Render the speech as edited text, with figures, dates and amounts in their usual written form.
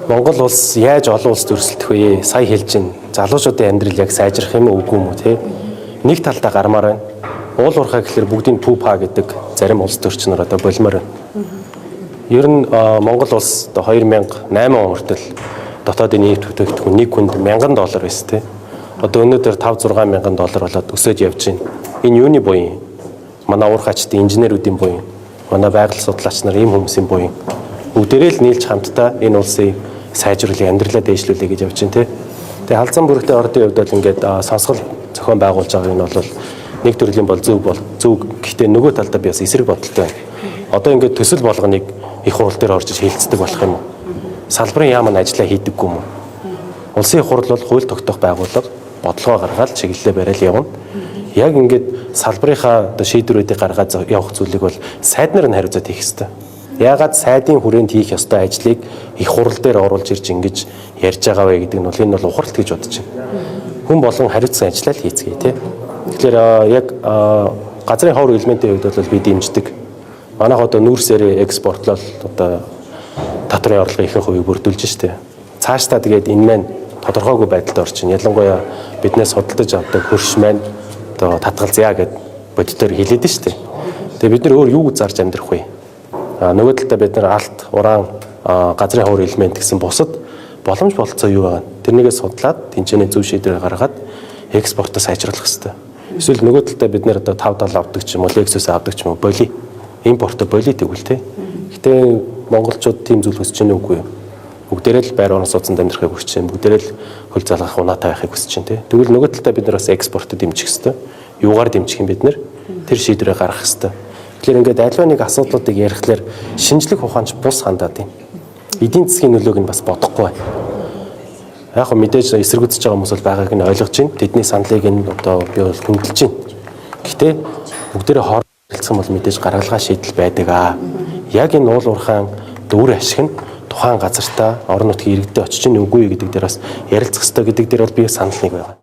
Монгол улс яаж олон улс төрөлтөх вэ? Сая хэлж байна. Залуучуудын амьдрал яг сайжрах юм уу үгүй юм уу те? Нэг талдаа гармаар байна. Уул уурхай гэхэлэр бүгдийн пупа гэдэг зарим улс төрчнөр одоо болмоор байна. Ер нь Монгол улс одоо 2008 он хүртэл дотоодын нийт бүтээгдэхүүн нэг хүнд $1000 байсан те. Одоо өнөөдөр 5-6 мянган доллар болоод өсөж явж байна. Энэ юуны буян? Манай уурхайчдын инженеруудын буян. Манай байгаль судлаач нар ийм хүмүүсийн буян. Бүгдээрээ л нийлж хамтдаа энэ улсыг сайжруулах амьдралаа дээшлүүлэх гэж явж байна те. Тэгээ халдсан бүрэгтэй ордын хувьд бол ингээд сонсгол зохион байгуулж байгаа нь бол нэг төрлийн бол зөв гэхдээ нөгөө талдаа би бас эсрэг бодолтой байна. Одоо ингээд төсөл болгоныг их хурал дээр орж хэлцдэг болох юм уу? Салбарын яам нь ажиллаа хийдэггүй юм уу? Улсын хурал бол хууль тогтоох байгууллага бодлогоо гаргаад чиглэлээ барайл явна. Яг ингээд салбарынхаа шийдвэрүүдийг гаргаад явах зүйлийг бол сайд нар нь хариуцаад хийх ёстой. Яагаад сайдын хүрээнд хийх ёстой ажлыг их хурал дээр оруулж ирж ингэж ярьж байгаа вэ гэдэг нь бол энэ бол ухралт гэж бодож байна. Хүн болгон хариуцсан ажиллаа л хийцгээе тий. Тэгэхээр яг газрын ховор элементийн хувьд бол би дэмждэг. Манайх одоо нүүрсээр экспортлол одоо татварын орлогын ихэнх хувийг бүрдүүлж штэ. Цаашдаа тэгээд энэ маань тодорхойгүй байдалд орчин. Ялангуяа биднээс судалдаж авдаг хөрш маань одоо татгалзъя гэд бодитоор хэлээд штэ. Тэгээд бид нар өөр юу зарж амьдрах вэ? Нөгөө талдаа бид нар алт, уран, газрын ховор элемент гэсэн бусад боломж болцоо юу байгаа? Тэрнийгээ судлаад тэнцэнэ зөв шийдвэр гаргаад экспортоо сайжруулах хэрэгтэй. Эсвэл нөгөө талдаа бид нар одоо 5-7 авдаг ч юм уу, Lexus авдаг ч юм уу, боли. Импорто боли тэгвэл те. Гэтэ монголчууд тийм зүйл хүсэж байна уугүй юу? Бүгдээрээ л байр орон сууцнд амьдрахыг хүсэж байна. Бүгдээрээ л хөл залгах унаатай байхыг хүсэж байна те. Тэгвэл нөгөө талдаа бид нар бас экспортод дэмжих хэрэгтэй. Юугаар дэмжих юм бид нар? Тэр шийдвэрээ гаргах хэрэгтэй. Тэгэхээр ингээд альва нэг асуудлуудыг ярихлаар шинжлэх ухаанч бус хандаад байна. Эдийн засгийн нөлөөг нь бас бодохгүй байна. Яг хөө мэдээж эсэргүүцэж байгаа хүмүүс бол байгааг нь ойлгож байна. Тэдний саналыг нь одоо би бол хүндэлж байна. Гэхдээ бүгдээрээ хоорондоо хэлцсэн бол мэдээж гаргалгаа шийдэл байдаг аа. Яг энэ уул уурхайн дүр ашиг нь тухайн газартаа орон нутгийн иргэдэд очиж нь үгүй гэдэг дээр бас ярилцах хэрэгтэй гэдэг дээр бол би санал нэг байна.